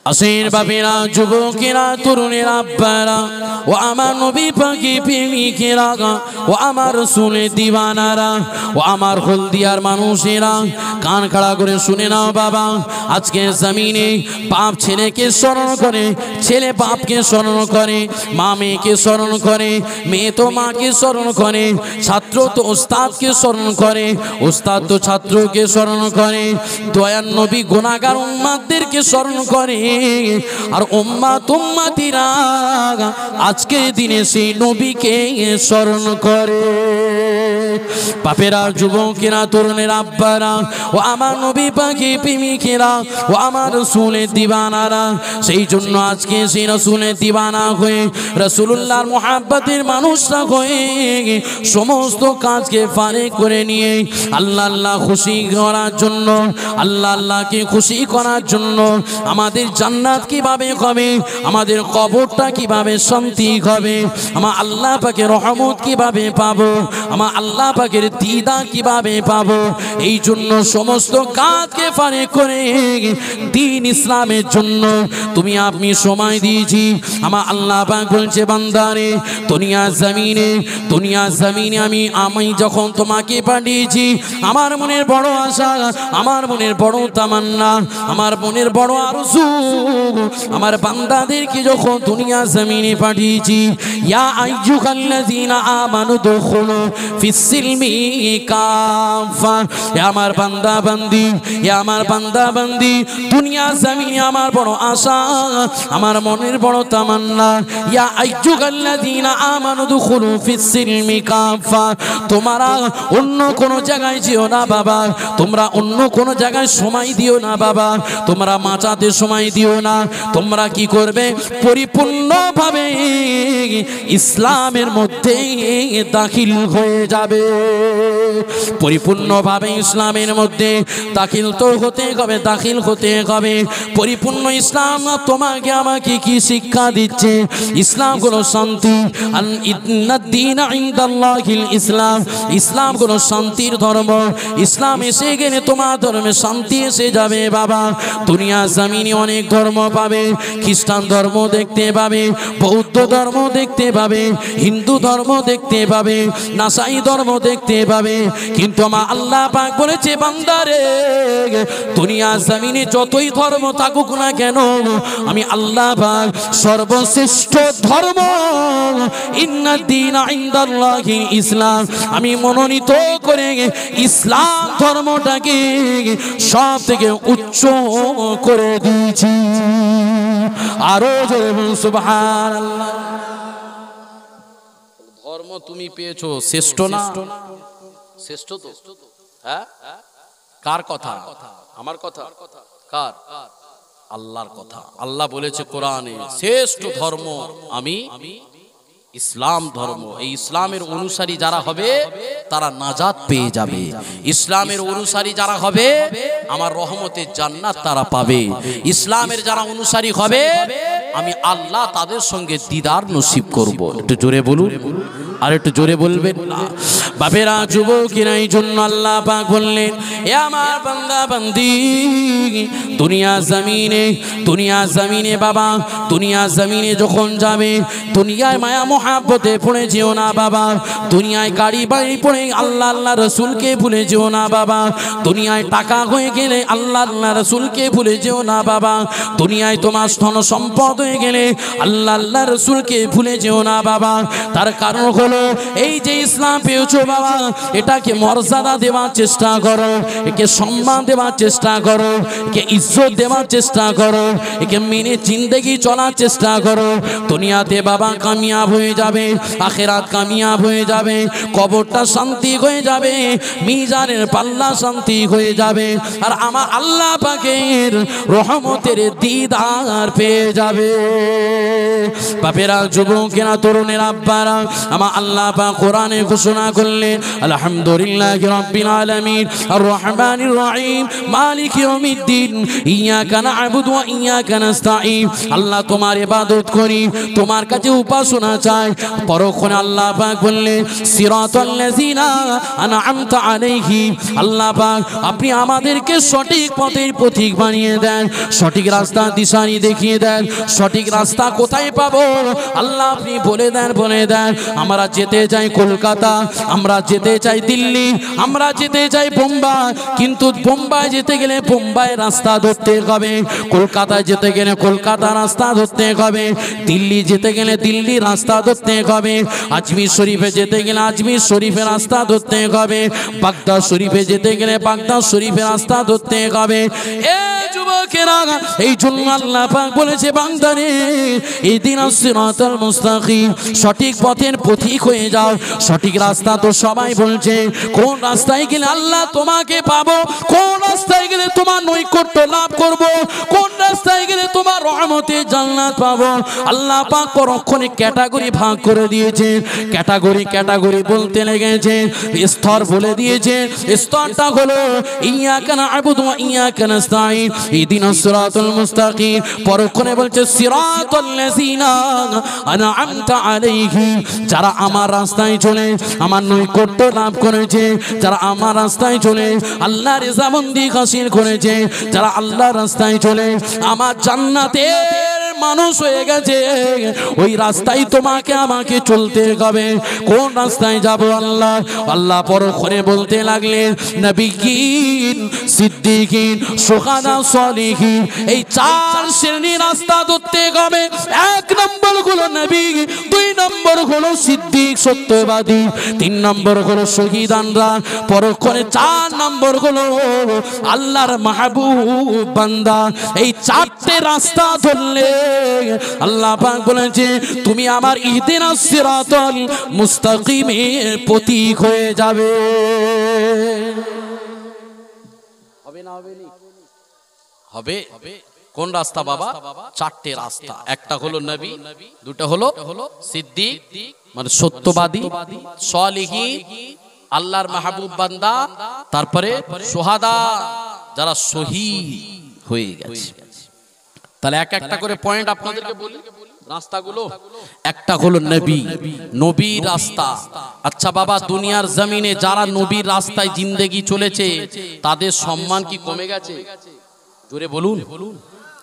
আসেন বাপেরা, যুবকেরা, তরুণেরা, আব্বারা ও আমার নবী পাকে প্রেমিকেরা ও আমার রাসূলের দিওয়ানারা ও আমার হলদিয়ার মানুষেরা, কান খাড়া করে শুনে নাও বাবা। আজকে জমিনে বাপ ছেলেকে স্মরণ করে, ছেলে বাপকে স্মরণ করে, মা মেয়েকে স্মরণ করে, মেয়ে তো মাকে স্মরণ করে, ছাত্র তো ওস্তাদকে স্মরণ করে, ওস্তাদ তো ছাত্রকে স্মরণ করে, দয়ার নবী গুনাহগার উম্মতদেরকে স্মরণ করে। আর উম্মত উম্মতিরা আজকে দিনে সেই নবীকে স্মরণ করে। বাপেরা, যুবকেরা, তরুণেরা, আব্বারা ও আমার নবী পাকে প্রেমিকেরা ও আমার রাসূলের দিওয়ানারা, সেই জন্য আজকে সেই রাসূলের দিওয়ানা হয়ে, রাসূলুল্লাহর মুহাব্বতের মানুষরা হয়ে সমস্ত কাজকে ফারেক করে নিয়ে আল্লাহ আল্লাহ খুশি করার জন্য, আল্লাহ আল্লাহকে খুশি করার জন্য আমাদের জান্নাত কিভাবে হবে, আমাদের কবরটা কিভাবে শান্তি হবে, আমার আল্লাহ পাকের রহমত কিভাবে পাবো, আমার আল্লাহ পাকের দিদার কিভাবে পাবো, এই জন্য সমস্ত কাজকে ফারেক করে দ্বীন ইসলামের জন্য তুমি আপনি সময় দিয়েছি। আমার আল্লাহ পাক বলছে, বান্দারে দুনিয়া জমিনে আমি যখন তোমাকে পাঠিয়েছি, আমার মনের বড় আশা, আমার মনের বড় তামান্না, আমার মনের বড় আরজু, আমার বান্দাদেরকে যখন দুনিয়া জমিনে পাঠিয়েছি, ইয়া আইয়ুহাল্লাযীনা আমানু দুখুলু ফিস-সিলমি কাফা, হে আমার বান্দা বান্দি, হে আমার বান্দা বান্দি, দুনিয়া জমিনে আমার বড় আশা, আমার মনের বড় তামান্না, ইয়া আইয়ুহাল্লাযীনা আমানু দুখুলু ফিস-সিলমি কাফা, তোমরা অন্য কোন জায়গায় যেও না বাবা, তোমরা অন্য কোন জায়গায় সময় দিও না বাবা, তোমরা মাচাতে সময় দিও না, তোমরা কি করবে, পরিপূর্ণভাবে ইসলামের মধ্যে দাখিল হয়ে যাবে। পরিপূর্ণভাবে ইসলামের মধ্যে দাখিল তো হতে হবে, দাখিল হতে হবে। পরিপূর্ণ ইসলাম তোমাকে আমাকে কি শিক্ষা দিচ্ছে? ইসলাম হলো শান্তি, ইন্নাদ-দীনা ইনদাল্লাহিল ইসলাম, ইসলাম হলো শান্তির ধর্ম। ইসলাম এসে গেলে তোমার ধর্মে শান্তি এসে যাবে বাবা। দুনিয়া জমিনে অনেক ধর্ম পাবে, খ্রিস্টান ধর্ম দেখতে পাবে, বৌদ্ধ ধর্ম দেখতে পাবে, হিন্দু ধর্ম দেখতে পাবে, নাসাই ধর্ম দেখতে পাবে, কিন্তু আমার আল্লাহ পাক বলেছে, বান্দারে দুনিয়া জমিনে যতই ধর্ম থাকুক না কেন, আমি আল্লাহ পাক সর্বশ্রেষ্ঠ ধর্ম ইন্নাদ-দীনা ইনদাল্লাহিল ইসলাম, আমি মনোনীত করে ইসলাম ধর্মটাকে সব থেকে উচ্চ করে দিয়েছি। আরো জোরে বলুন সুবহানাল্লাহ। ধর্ম তুমি পেয়েছো, শ্রেষ্ঠ না? শ্রেষ্ঠ তো, হ্যাঁ? কার কথা? আমার কথা? কার? আল্লাহর কথা। আল্লাহ বলেছে কোরআনে, শ্রেষ্ঠ ধর্ম আমি ইসলাম ধর্ম। এই ইসলামের অনুসারী যারা হবে তারা নাজাত পেয়ে যাবে। ইসলামের অনুসারী যারা হবে আমার রহমতের জান্নাত তারা পাবে। ইসলামের যারা অনুসারী হবে আমি আল্লাহ তাদের সঙ্গে দিদার নসিব করব। একটু জোরে বলুন, আর একটু জোরে বলবেন না বাপেরা, যুবকেরা। এই জন্য আল্লাহ পাক বললেন, এ আমার বান্দা বান্দি, দুনিয়া জমিনে বাবা, দুনিয়া জমিনে যখন যাবে, দুনিয়ায় মায়া মোহাব্বতে পড়ে যেও না বাবা, দুনিয়ায় গাড়ি বাড়ি পড়ে আল্লাহ আল্লাহ রসুলকে ভুলে যেও না বাবা, দুনিয়ায় টাকা হয়ে গেলে আল্লাহ আল্লাহ রসুলকে ভুলে যেও না বাবা, দুনিয়ায় তোমার ধন সম্পদ হয়ে গেলে আল্লাহ আল্লাহ রসুলকে ভুলে যেও না বাবা। তার কারণ হলো এই যে ইসলাম পেয়েছো বাবা, এটাকে মর্যাদা দেওয়ার চেষ্টা করো, একে সম্মান দেওয়ার চেষ্টা করো, একে ইজ্জত দেওয়ার চেষ্টা করো, একে মেনে জিন্দেগি চলার চেষ্টা করো। দুনিয়াতে বাবা কামিয়াব হয়ে যাবে, আখিরাত কামিয়াব হয়ে যাবে, কবরটা শান্তি হয়ে যাবে, মিজানের পাল্লা শান্তি হয়ে যাবে, আর আমার আল্লাহ পাকের রহমতের দিদার পেয়ে যাবে। বাপেরা, যুবকেরা, তরুণেরা, আব্বারা, আমার আল্লাহ পাক কোরআনে ঘোষণা করলেন, বললেন আলহামদুলিল্লাহি রাব্বিল আলামিন আর রহমানির রহিম মালিকি ইয়াউমিদ্দিন ইয়াকা না'বুদু ওয়া ইয়াকা নাস্তাঈন। আল্লাহ তোমার ইবাদত করি, তোমার কাছে উপাসনা চাই। পরক্ষণে আল্লাহ পাক বললেন সিরাতাল্লাযিনা আন'আমতা আলাইহিম। আল্লাহ পাক আপনি আমাদেরকে সঠিক পথের পথিক বানিয়ে দেন, সঠিক রাস্তা দিশারি দেখিয়ে দেন। সঠিক রাস্তা কোথায় পাবো আল্লাহ আপনি বলে দেন, বলে দেন। আমরা যেতে চাই কলকাতা, আমরা যেতে চাই দিল্লি, আমরা যেতে চাই বোম্বাই, কিন্তু বোম্বাই যেতে গেলে বোম্বাই রাস্তা ধরতে হবে, কলকাতায় যেতে গেলে কলকাতা রাস্তা ধরতে হবে, দিল্লি যেতে গেলে দিল্লি রাস্তা ধরতে হবে, আজমির শরীফে যেতে গেলে আজমির শরীফের রাস্তা ধরতে হবে, বাগদাদ শরীফে যেতে গেলে বাগদাদ শরীফের রাস্তা ধরতে হবে। যুবকেরা এই জন্য আল্লাহ পাক বলেছে বান্দারে ইহদিনাস সিরাতাল মুস্তাকিম, সঠিক পথের পথিক হয়ে যাও। সঠিক রাস্তা তো সবাই বলছে, কোন রাস্তায় গেলে আল্লাহ তোমাকে পাবো, কোন রাস্তায় গেলে তোমার নৈকট্য লাভ করব, কোন রাস্তায় গেলে তোমার রহমতে জান্নাত পাবো। আল্লাহ পাক পরক্ষণে ক্যাটাগরি ভাগ করে দিয়েছে, ক্যাটাগরি বলতে লেগেছে, স্তর বলে দিয়েছে। স্তরটা হলো ইয়াকা না'বুদু ওয়া ইয়াকা নাস্তাঈন ইহদিনাস সিরাতাল মুস্তাকিম। পরক্ষণে বলছে সিরাতাল্লাযিনা আন'আমতা আলাইহিম, যারা আমার রাস্তায় চলে আমার নৈকট্য লাভ করেছে, যারা আমার রাস্তায় চলে আল্লাহর রিজাবন্দি হাসিল করেছে, যারা আল্লাহর রাস্তায় চলে আমার জান্নাতের মানুষ হয়ে গেছে, ওই রাস্তায় তোমাকে আমাকে চলতে হবে। কোন রাস্তায় যাব আল্লাহ? আল্লাহ পরক্ষণে বলতে লাগলেন নবিয়্যিন, সিদ্দিকিন, শুহাদা, সালিহিন, এই চার শ্রেণীর রাস্তা ধরতে হবে। এক নম্বর হলো নবী, দুই নম্বর হলো সিদ্দিক সত্যবাদী, তিন নম্বর হলো শহীদানরা, পরক্ষণে চার নম্বর হলো আল্লাহর মাহবুব বান্দা। এই চারটে রাস্তা ধরলে আল্লাহ পাক বলেছে তুমি আমার ইহদিনাস সিরাতাল মুস্তাকিমের প্রতীক হয়ে যাবে। হবে না হবে? কোন রাস্তা বাবা? চারটে রাস্তা। একটা হলো নবী, দুটো হলো সিদ্দিক মানে সত্যবাদী, সালিহিন আল্লাহর মাহবুব বান্দা, তারপরে শুহাদা যারা শহীদ হয়ে গেছে। তাহলে এক একটা করে পয়েন্ট আপনাদেরকে বলি রাস্তাগুলো। একটা হলো নবী, নবীর রাস্তা। আচ্ছা বাবা, দুনিয়ার জমিনে যারা নবীর রাস্তায় জিন্দেগি চলেছে তাদের সম্মান কি কমে গেছে? জোরে বলুন।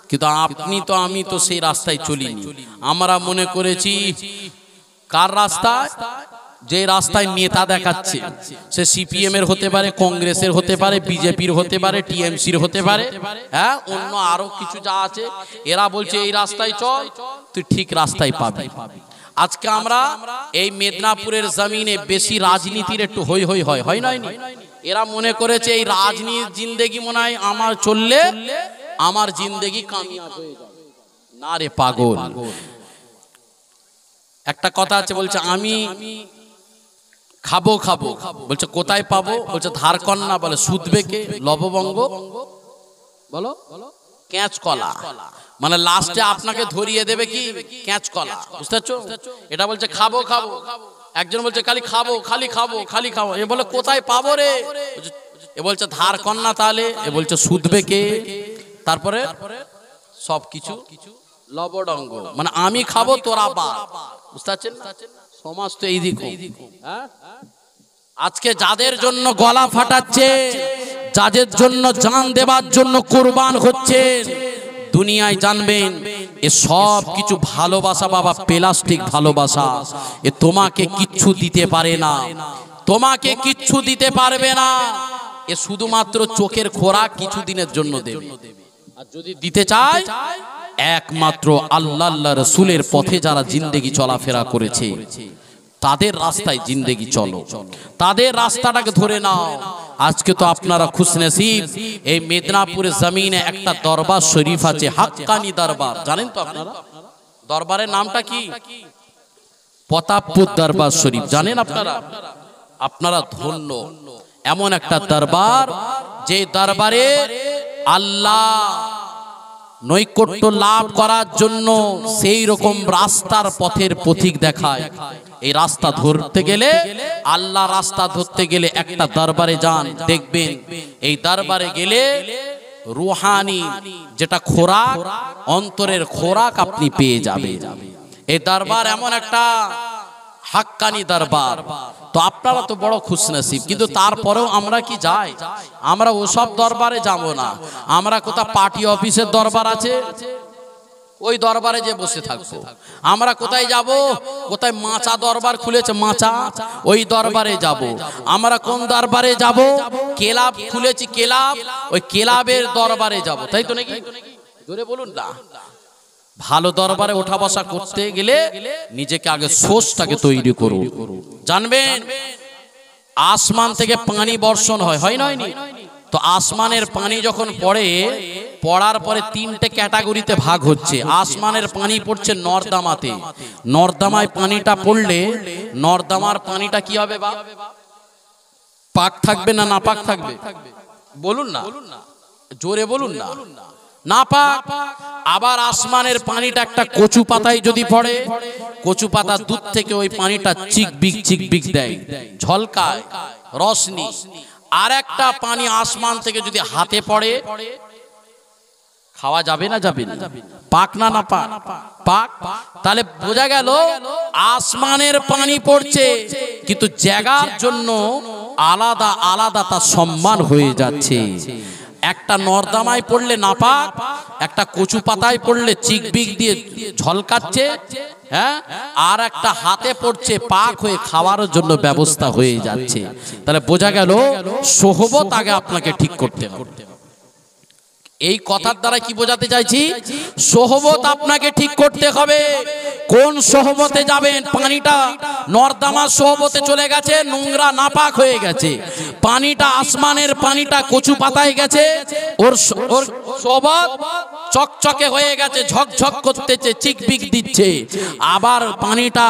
কিন্তু আপনি তো আমি তো সেই রাস্তায় চলিনি। আমরা মনে করেছি কার রাস্তায়? যে রাস্তায় নেতা দেখাচ্ছে, সে সিপিএম এর হতে পারে, কংগ্রেসের হতে পারে, বিজেপির হতে পারে, টিএমসির হতে পারে, হ্যাঁ অন্য আরো কিছু যা আছে, এরা বলছে এই রাস্তায় চল, তুই ঠিক রাস্তায় পাবি। আজকে আমরা এই মেদিনীপুরের জমিনে বেশি রাজনীতির একটু হই হই হয় নাই? এরা মনে করেছে এই রাজনীতির জিন্দেগি মনে হয় আমার চললে আমার জিন্দেগি কামিয়াব হয়ে যাবে। না রে পাগল। একটা কথা আছে, বলছে আমি খাবো বলছে কোথায় পাবো? বলছে ধার কন্যা, বলে সুদবে কে? লববঙ্গ বলো ক্যাঁচ কলা, মানে লাস্টে আপনাকে ধরিয়ে দেবে কি ক্যাঁচ কলা, বুঝতে পারছো? এটা বলছে খাবো। একজন বলছে খালি খাবো। এ বলে কোথায় পাবো রে? এ বলছে ধার কন্যা, তাহলে এ বলছে সুদবে কে? তারপরে সবকিছু লবডঙ্গ, মানে আমি খাবো তোরা বাদ, বুঝতে পারছেন? সমাজ তো এই দিক। আজকে যাদের জন্য গলা ফাটাচ্ছে, যাদের জন্য জান দেবার জন্য কুরবান হচ্ছে, দুনিয়ায় জানবেন এ সব কিছু ভালোবাসা বাবা, প্লাস্টিক ভালোবাসা। এ তোমাকে কিচ্ছু দিতে পারে না, তোমাকে কিচ্ছু দিতে পারবে না। এ শুধুমাত্র চোখের খোরাক কিছু দিনের জন্য দেবে। আর যদি দিতে চায়, একমাত্র আল্লাহ রাসূলের পথে যারা জিন্দেগি চলাফেরা করেছে তাদের রাস্তায় জিন্দেগি চলো, তাদের রাস্তাটাকে ধরে নাও। আজকে তো আপনারা খুশনসিব, এই মেদিনীপুরের জমিনে একটা দরবার শরীফ আছে, হাক্কানি দরবার। জানেন তো আপনারা দরবারের নামটা কি? প্রতাপপুর দরবার শরীফ। জানেন আপনারা? আপনারা ধন্য। এমন একটা দরবার যে দরবারে আল্লাহ নৈকট্য লাভ করার জন্য সেই রকম রাস্তার পথের পথিক দেখায়। এই রাস্তা ধরতে গেলে, আল্লাহ রাস্তা ধরতে গেলে একটা দরবারে যান, দেখবেন এই দরবারে গেলে রুহানি যেটা খোরাক, অন্তরের খোরাক আপনি পেয়ে যাবেন। এই দরবার এমন একটা হাক্কানি দরবার। তো আপনারা তো বড় খুশনসিব, কিন্তু তারপরেও আমরা কি যাই? আমরা ওসব দরবারে যাব না। আমরা কোথা পার্টি অফিসের দরবার আছে, ওই দরবারে যে বসে থাকবো। আমরা কোথায় যাব? কোথায় মাচা দরবার খুলেছে, মাচা, ওই দরবারে যাব। আমরা কোন দরবারে যাব? ক্লাব খুলেছি, ক্লাব, ওই ক্লাবের দরবারে যাব। তাই তো নাকি? জোরে বলুন না। ভালো দরবারে ওঠা বসা করতে গেলে নিজেকে আগে সোচটাকে তৈরি করুন। জানবেন আসমান থেকে পানি বর্ষণ হয়, হয় নয়নি? তো আসমানের পানি যখন পড়ে, পড়ার পরে তিনটে ক্যাটাগরিতে ভাগ হচ্ছে। আসমানের পানি পড়ছে নর্দমাতে। নর্দমায় পানিটা পড়লে নর্দমার পানিটা কি হবে? বা পাক থাকবে না নাপাক থাকবে? বলুন না, জোরে বলুন না। নাপাক। আবার আসমানের পানিটা একটা কচু পাতায় যদি পড়ে, কচু পাতা দুধ থেকে ওই পানিটা চিকবিক চিকবিক দেয়, ঝলকায়, রসনি। আর একটা পানি আসমান থেকে যদি হাতে পড়ে, খাওয়া যাবে না যাবে না? পাক না না পাক? পাক। তাহলে বোঝা গেল আসমানের পানি পড়ছে, কিন্তু জায়গার জন্য আলাদা আলাদা তার সম্মান হয়ে যাচ্ছে। একটা নর্দমায় পড়লে নাপাক, একটা কচু পাতায় পড়লে চিকবিক দিয়ে ঝলকাচ্ছে, হ্যাঁ, আর একটা হাতে পড়ছে পাক হয়ে খাওয়ার জন্য ব্যবস্থা হয়ে যাচ্ছে। তাহলে বোঝা গেল সোহবত আগে আপনাকে ঠিক করতে হবে। এই কথার দ্বারা কি বোঝাতে চাইছি? সোহবত আপনাকে ঠিক করতে হবে। কোন সোহবতে যাবেন? পানিটা নর্দমার সোহবতে চলে গেছে, নোংরা নাপাক হয়ে গেছে। পানিটা আসমানের পানিটা কচু পাতায় গেছে, ওর সোহবত চকচকে হয়ে গেছে, ঝকঝক করতেছে, চিকবিক দিচ্ছে। আবার পানিটা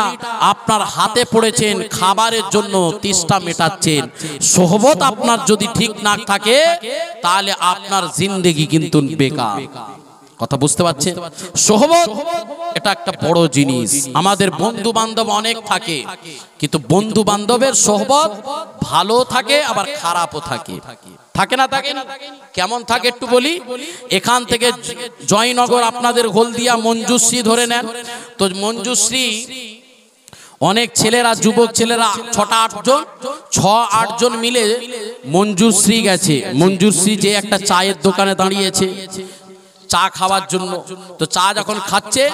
আপনার হাতে পড়েছেন, খাবারের জন্য তেষ্টা মেটাচ্ছেন। সোহবত আপনার যদি ঠিক না থাকে, তাহলে আপনার জিন্দেগি কিন্তু বেকার। কথা বুঝতে পারছেন? সোহবত এটা একটা বড় জিনিস। আমাদের বন্ধু বান্ধব অনেক থাকে, কিন্তু বন্ধু বান্ধবের সোহবত ভালো থাকে আবার খারাপও থাকে। থাকে না? থাকে না? কেমন থাকে একটু বলি। এখান থেকে জয়নগর আপনাদের হলদিয়া মঞ্জুশ্রী ধরে নেন তো, মঞ্জুশ্রী অনেক ছেলেরা, যুবক ছেলেরা 6-8 জন মিলে মঞ্জুশ্রী গেছে। মঞ্জুশ্রী যে একটা চায়ের দোকানে দাঁড়িয়েছে চা খাওয়ার জন্য। তো চা যখন খাচ্ছে,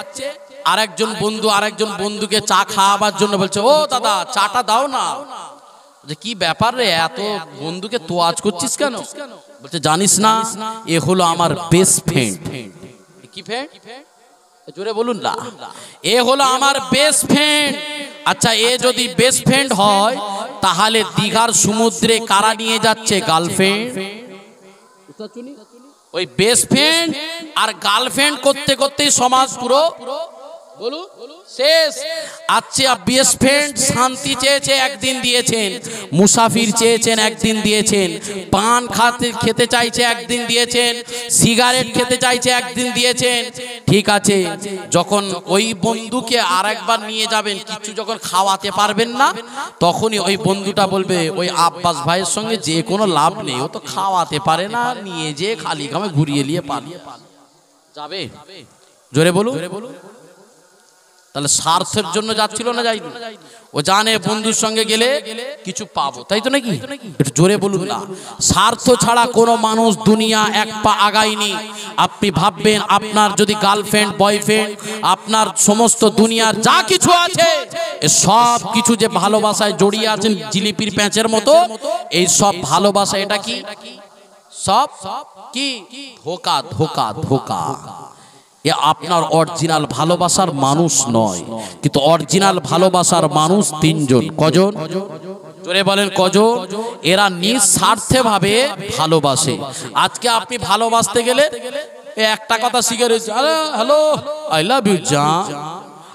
আরেকজন বন্ধুকে চা খাওয়াবার জন্য বলছে, ও দাদা চাটা দাও না। যে কি ব্যাপার রে, এত বন্ধুকে তোয়াজ করছিস কেন? বলছে জানিস না, এ হলো আমার বেস্ট ফ্রেন্ড। কি ফ্রেন্ড? জোরে বলুন না। এ হলো আমার বেস্ট ফ্রেন্ড। আচ্ছা, এ যদি বেস্ট ফ্রেন্ড হয়, তাহলে দীঘার সমুদ্রে কারা নিয়ে যাচ্ছে? গার্লফ্রেন্ড। ওই বেস্ট ফ্রেন্ড আর গার্লফ্রেন্ড করতে করতেই সমাজ পুরো বলুন শেষ। আচ্ছা, বেস্ট ফ্রেন্ড শান্তি চেয়েছে, একদিন দিয়েছেন। মুসাফির চেয়েছেন, একদিন দিয়েছেন। পান খেতে চাইছে, একদিন দিয়েছেন। সিগারেট খেতে চাইছে, একদিন দিয়েছেন। ঠিক আছে, যখন ওই বন্ধুকে আরেকবার নিয়ে যাবেন, কিছু যখন খাওয়াতে পারবেন না, তখনই ওই বন্ধুটা বলবে, ওই আব্বাস ভাইয়ের সঙ্গে যে কোনো লাভ নেই, ও তো খাওয়াতে পারে না, নিয়ে যে খালি গামে ঘুরিয়ে নিয়ে পালিয়ে যাবে। জোরে বলুন। তাহলে স্বার্থের জন্য যাচ্ছিল না? যাইনি। ও জানে বন্ধুর সঙ্গে গেলে কিছু পাবো, তাই তো নাকি? একটু জোরে বলুন না। স্বার্থ ছাড়া কোনো মানুষ দুনিয়া এক পা আগায়নি। আপনি ভাববেন আপনার যদি গার্লফ্রেন্ড, বয়ফ্রেন্ড, আপনার সমস্ত দুনিয়ার যা কিছু আছে, সব কিছু যে ভালোবাসায় জড়িয়ে আছেন জিলিপির প্যাঁচের মতো, এই সব ভালোবাসা এটা কি? সব কি? ধোকা, ধোকা, ধোকা। এ আপনার অরিজিনাল ভালোবাসার মানুষ নয়। কিন্তু অরিজিনাল ভালোবাসার মানুষ 3 জন। কজন? জোরে বলেন কজন? এরা নিঃস্বার্থে ভাবে ভালোবাসে। আজকে আপনি ভালোবাসতে গেলে একটা কথা শিখে রয়েছে, আরে হ্যালো, আই লাভ ইউ জান,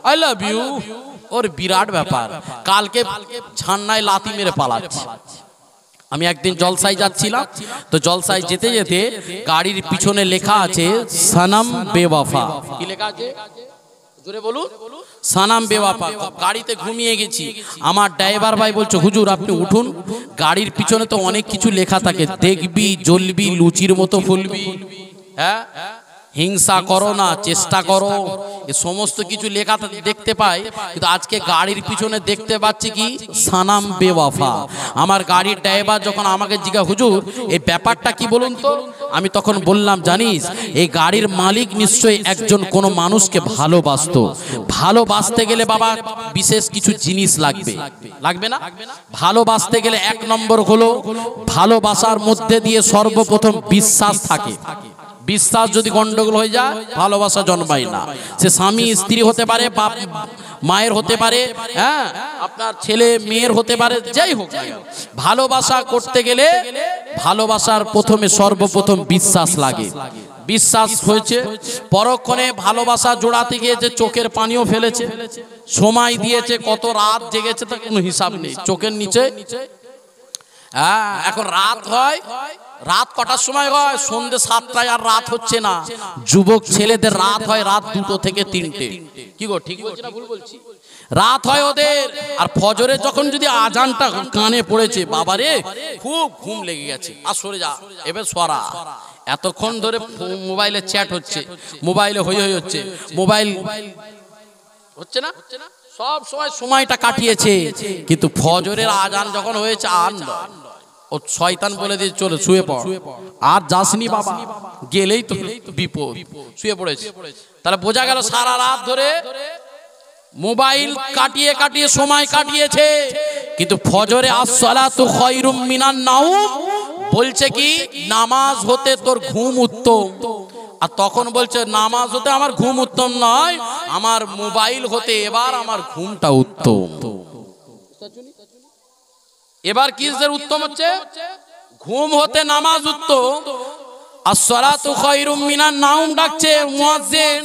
আই লাভ ইউ। ওর বিরাট ব্যাপার। কালকে ছান্নায় লাথি মেরে পালাচ্ছে। আমি একদিন জলসায় যাচ্ছিলাম, তো জলসায় যেতে যেতে গাড়ির পিছনে লেখা আছে সনম বেওয়াফা। কি লেখা আছে জোরে বলুন? সানাম বেওয়াফা। গাড়িতে ঘুমিয়ে গেছি, আমার ড্রাইভার ভাই বলছে হুজুর আপনি উঠুন, গাড়ির পিছনে তো অনেক কিছু লেখা থাকে, দেখবি জ্বলবি লুচির মতো ফুলবি, হ্যাঁ হিংসা করো না, চেষ্টা করো, এই সমস্ত কিছু লেখা দেখতে পাই। কিন্তু আজকে গাড়ির পিছনে দেখতে পাচ্ছি কি সানাম বেওয়াফা। আমার গাড়ির ড্রাইভার যখন আমাকে জিজ্ঞাসা হুজুর এই ব্যাপারটা কি বলুন তো, আমি তখন বললাম জানিস এই গাড়ির মালিক নিশ্চয়ই একজন কোনো মানুষকে ভালোবাসতো, ভালোবাসতে গেলে বাবা বিশেষ কিছু জিনিস লাগবে, লাগবে না? ভালোবাসতে গেলে এক নম্বর হলো ভালোবাসার মধ্যে দিয়ে সর্বপ্রথম বিশ্বাস থাকে। বিশ্বাস যদি গন্ডগোল হয়ে যায় ভালোবাসা জন্মায় না। সে স্বামী স্ত্রী হতে পারে, বাপ মায়ের হতে পারে, হ্যাঁ আপনার ছেলে মেয়ের হতে পারে, যাই হোক ভালোবাসা করতে গেলে ভালোবাসার প্রথমে সর্বপ্রথম বিশ্বাস লাগে। বিশ্বাস হয়েছে, পরক্ষণে ভালোবাসা জোড়াতে গিয়ে যে চোখের পানিও ফেলেছে, সময় দিয়েছে, কত রাত জেগেছে তার কোনো হিসাব নেই চোখের নিচে। হ্যাঁ এখন রাত হয়, রাত কটার সময় হয়? সন্ধ্যে 7টায়, আর রাত হচ্ছে না। যুবক ছেলেদের রাত হয় রাত 2টো থেকে 3টে। কি গো ঠিক বলছি না ভুল বলছি? রাত হয় ওদের। আর ফজরে যখন যদি আজানটা কানে পড়েছে বাবারে খুব ঘুম লেগে গেছে, আর সরে যা এবার সরা, এতক্ষণ ধরে মোবাইলে চ্যাট হচ্ছে, মোবাইলে হই হই হচ্ছে, মোবাইল হচ্ছে না, সব সময় সময়টা কাটিয়েছে। কিন্তু ফজরের আজান যখন হয়েছে আর ও শয়তান বলে দিয়ে চলে শুয়ে পড়, আর যাসনি বাবা, গেলেই তো বিপদ, শুয়ে পড়েছে। তাহলে বোঝা গেল সারা রাত ধরে মোবাইল কাটিয়ে কাটিয়ে সময় কাটিয়েছে। কিন্তু ফজরে আসসালাতু খায়রুম মিনান নাওম বলছে কি নামাজ হতে তোর ঘুম উত্তম, আর তখন বলছে নামাজ হতে আমার ঘুম উত্তম নয়, আমার মোবাইল হতে এবার আমার ঘুমটা উত্তম। এবার কিসের উত্তম হচ্ছে? ঘুম হতে নামাজ উত্তম। আসসালাতু খায়রুম মিনান নাওম ডাকছে মুয়াজ্জিন,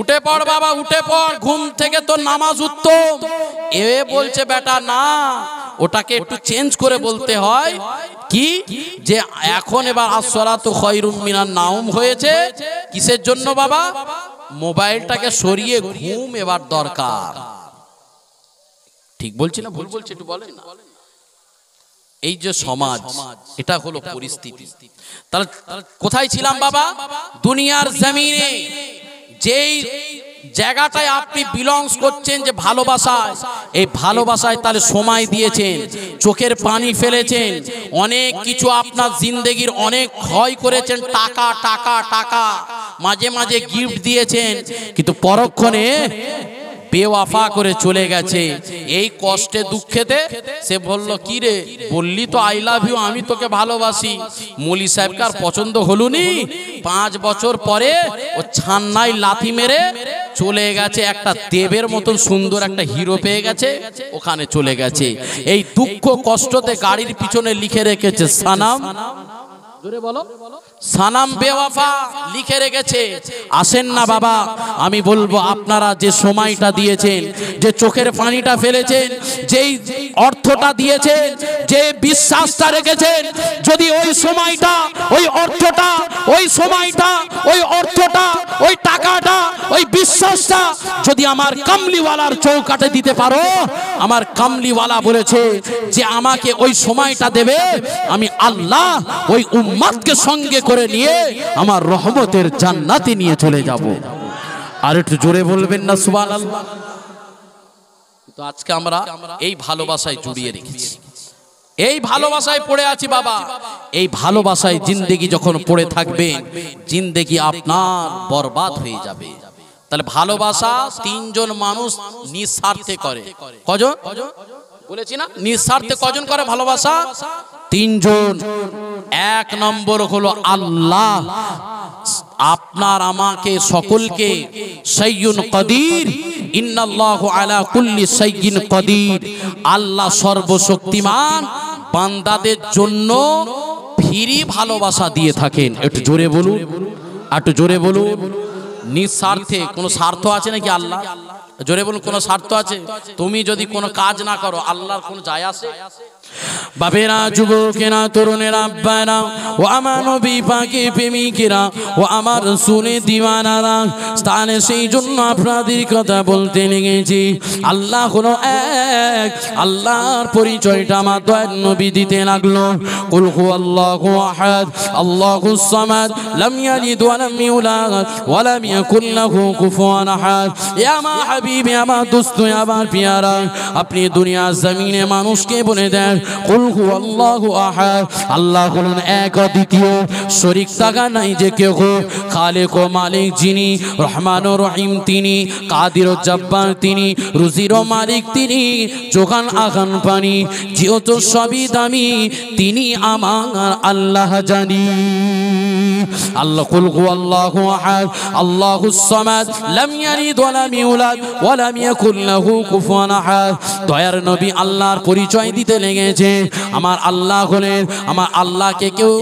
উঠে পড় বাবা উঠে পড়, ঘুম থেকে তোর নামাজ উত্তম। এ বলছে বেটা না, ওটাকে একটু চেঞ্জ করে বলতে হয় কি যে এখন এবার আসসালাতু খায়রুম মিনান নাওম হয়েছে কিসের জন্য বাবা? মোবাইলটাকে সরিয়ে ঘুম এবার দরকার। ঠিক বলছি না ভুল বলছি একটু বলেন না? এই যে সমাজ, এটা হলো পরিস্থিতি। তাহলে কোথায় ছিলাম বাবা? দুনিয়ার জমিনে যেই জায়গাটায় আপনি বিলংস করছেন, যে ভালোবাসায়, এই ভালোবাসায় তাহলে সময় দিয়েছেন, চোখের পানি ফেলেছেন, অনেক কিছু আপনার জিন্দেগির অনেক ক্ষয় করেছেন, টাকা টাকা টাকা, মাঝে মাঝে গিফট দিয়েছেন, কিন্তু পরক্ষণে বেওয়াফা করে চলে গেছে। এই কষ্টে দুঃখেতে সে বলল কি রে বললি তো আই লাভ ইউ, আমি তোকে ভালোবাসি, মৌলী সাহেবকে আর পছন্দ হলুনি। 5 বছর পরে ও ছান্নায় লাথি মেরে চলে গেছে, একটা দেবের মতন সুন্দর একটা হিরো পেয়ে গেছে, ওখানে চলে গেছে। এই দুঃখ কষ্টতে গাড়ির পিছনে লিখে রেখেছে সানাম, জোরে বলো, সানাম বেওয়াফা লিখে রেখেছে। আসেন না বাবা, আমি বলবো আপনারা যে সময়টা দিয়েছেন, যে চোখের পানিটা ফেলেছেন, যেই অর্থটা দিয়েছেন, যে বিশ্বাসটা রেখেছেন, যদি ওই সময়টা, ওই অর্থটা, ওই সময়টা, ওই অর্থটা, ওই টাকাটা, ওই বিশ্বাসটা যদি আমার কামলিওয়ালার চৌকাটে দিতে পারো, আমার কামলিওয়ালা বলেছে যে আমাকে ওই সময়টা দেবে, আমি আল্লাহ ওই উম্মতকে সঙ্গে করে নিয়ে আমার রহমতের জান্নাতে নিয়ে চলে যাব। আর একটু জোরে বলবেন না সুবহানাল্লাহ। তো আজকে আমরা এই ভালোবাসায় জড়িয়ে রেখেছি, এই ভালোবাসায় পড়ে আছি বাবা। এই ভালোবাসায় জিন্দেগি যখন পড়ে থাকবে, জিন্দেগি আপনার বরবাদ হয়ে যাবে। তাহলে ভালোবাসা 3 জন মানুষ নিঃস্বার্থে করে। কজন বলেছি না? নিঃস্বার্থে কজন করে ভালোবাসা? 3 জন। 1 নম্বর হলো আল্লাহ, আপনার আমাকে সকলকে সাইয়্যুন কাদির, ইন্নাল্লাহু আলা কুল্লি সাইয়্যিন কাদির, আল্লাহ সর্বশক্তিমান, বান্দাদের জন্য ফ্রি ভালোবাসা দিয়ে থাকেন। একটু জোরে বলুন, একটু জোরে বলুন। নিঃস্বার্থে, কোনো স্বার্থ আছে নাকি আল্লাহ? জোরে বলুন, কোনো স্বার্থ আছে? তুমি যদি কোনো কাজ না করো আল্লাহর কোনো যায় আসে? বাবেরা, যুবকেরা, তরুণেরা, আব্বারা ও আমার নবী পাকের প্রেমিকেরা ও আমার রাসূলের দিওয়ানারা, স্থানে সেই জন্য আপনাদের কথা বলতে লেগেছি। আল্লাহ হলো এক, আল্লাহর পরিচয়টা আমার দয়ার নবী দিতে লাগলো। কুল হুয়াল্লাহু আহাদ, আল্লাহুস সামাদ, লাম ইয়ালিদ ওয়া লাম ইউলাদ ওয়া লাম ইয়াকুল লাহু কুফুয়ান আহাদ। এ আমার হাবিব, আমার দোস্ত, আমার পিয়ারা, আপনি দুনিয়া জমিনে মানুষকে বলে দেন কুল হুয়াল্লাহু আহাদ, আল্লাহ হলেন এক, দ্বিতীয় শরীক থাকা নাই যে কেউ, খালেক ও মালিক যিনি, রহমান ও রহিম তিনি, কাদির ও জব্বার তিনি, রুজির ও মালিক তিনি, যোগান আগান পানি, যেহেতু সবই দামি তিনি আমার আল্লাহ জানি। আল্লাহ কুল হুয়াল্লাহু আহাদ, আল্লাহুস সামাদ, লাম ইয়ালিদ ওয়া লাম ইউলাদ ওয়া লাম ইয়াকুল লাহু কুফুয়ান আহাদ। দয়ার নবী আল্লাহর পরিচয় দিতে লেগেছে। আমার আল্লাহ হলেন, আমার আল্লাহকে কেউ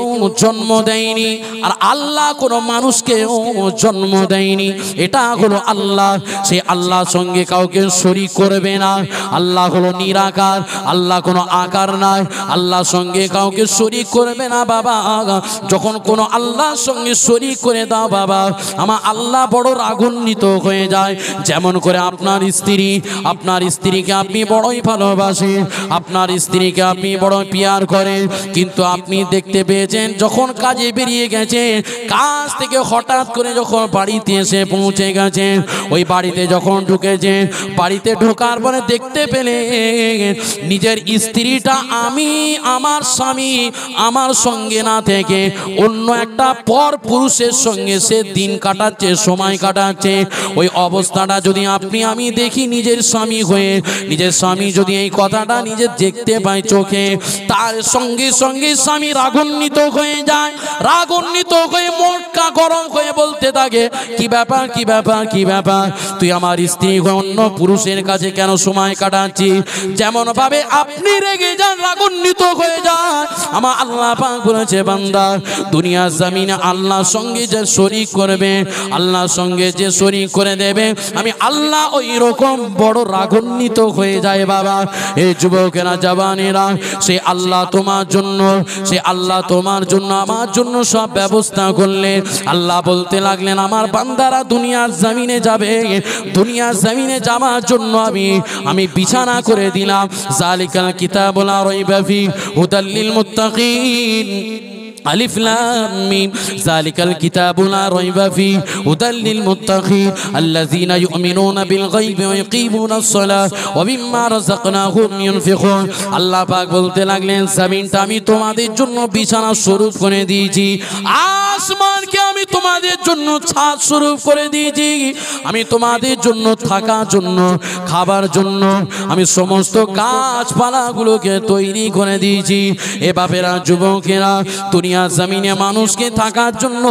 জন্ম দেয়নি, আর আল্লাহ কোনো মানুষকেও জন্ম দেয়নি। এটা হলো আল্লাহ, সেই আল্লাহর সঙ্গে কাউকে শরীক করবে না। আল্লাহ হলো নিরাকার, আল্লাহ কোনো আকার নাই, আল্লাহর সঙ্গে কাউকে শরীক করবে না। বাবা, যখন কোনো আল্লাহর সঙ্গে শরীক করে দাও বাবা, আমার আল্লাহ বড় রাগান্বিত হয়ে যায়। যেমন করে আপনার স্ত্রী, আপনার স্ত্রীকে আপনি বড়ই ভালোবাসেন, আপনার স্ত্রীকে আপনি বড় পিয়ার করেন, কিন্তু আপনি দেখতে পেয়েছেন যখন কাজে বেরিয়ে গেছে, কাজ থেকে হঠাৎ করে যখন বাড়িতে এসে পৌঁছে গেছেন, ওই বাড়িতে যখন ঢুকেছেন, বাড়িতে ঢোকার পরে দেখতে পেলে নিজের স্ত্রীটা আমি, আমার স্বামী আমার সঙ্গে না থেকে অন্য একটা পর পুরুষের সঙ্গে সে দিন কাটাচ্ছে, সময় কাটাচ্ছে। ওই অবস্থাটা যদি আপনি আমি দেখি নিজের স্বামী হয়ে, নিজের স্বামী যদি এই কথাটা নিজে দেখতে পায় চোখে, তার সঙ্গে সঙ্গে স্বামী রাগান্বিত হয়ে যায়, রাগান্বিত হয়ে মোটকা গরম হয়ে বলতে থাকে, কি ব্যাপার, কি ব্যাপার, কি ব্যাপার, তুই আমার স্ত্রী হয়ে অন্য পুরুষের কাছে কেন সময় কাটাচ্ছিস? যেমন ভাবে আপনি রেগে যান, রাগান্বিত হয়ে যান, আমার আল্লাহ পাক বলেছে বান্দা, দুনিয়া জমিনে আল্লাহর সঙ্গে যে শরীক করবে, আল্লাহর সঙ্গে যে শরীক করে দেবে, আমি আল্লাহ ওই রকম বড় রাগান্বিত হয়ে যায়। বাবা, এই যুবকেরা, জওয়ানেরা, সে আল্লাহ তোমার জন্য, সে আল্লাহ তোমার জন্য, আমার জন্য সব ব্যবস্থা করলেন। আল্লাহ বলতে লাগলেন, আমার বান্দারা দুনিয়ার জমিনে যাবে, দুনিয়ার জমিনে যাওয়ার জন্য আমি বিছানা করে দিলাম। জালিকাল কিতাবুল লা রাইবা ফিহি হুদাল লিল মুত্তাকিন। আলিফ লাম মিম, যালিকাল কিতাবু লা রাইবা ফিহি হুদাল লিল মুত্তাকিন আল্লাযীনা ইউমিনুনা বিল গায়বি ওয়া ইয়াকিমুনাস সালাত ওয়া মিম্মা রাযাকনাহুম ইউনফিকুন। আল্লাহ পাক বলতে লাগলেন, জমিনটা আমি তোমাদের জন্য বিছানা স্বরূপ করে দিয়েছি, আসমানকে আমি তোমাদের জন্য ছাদ স্বরূপ করে দিয়েছি, আমি তোমাদের জন্য থাকার জন্য, খাবার জন্য আমি সমস্ত গাছপালাগুলোকে তৈরি করে দিয়েছি। এ বাপেরা, যুবকেরা, দুনিয়া জমিনে মানুষকে থাকার জন্য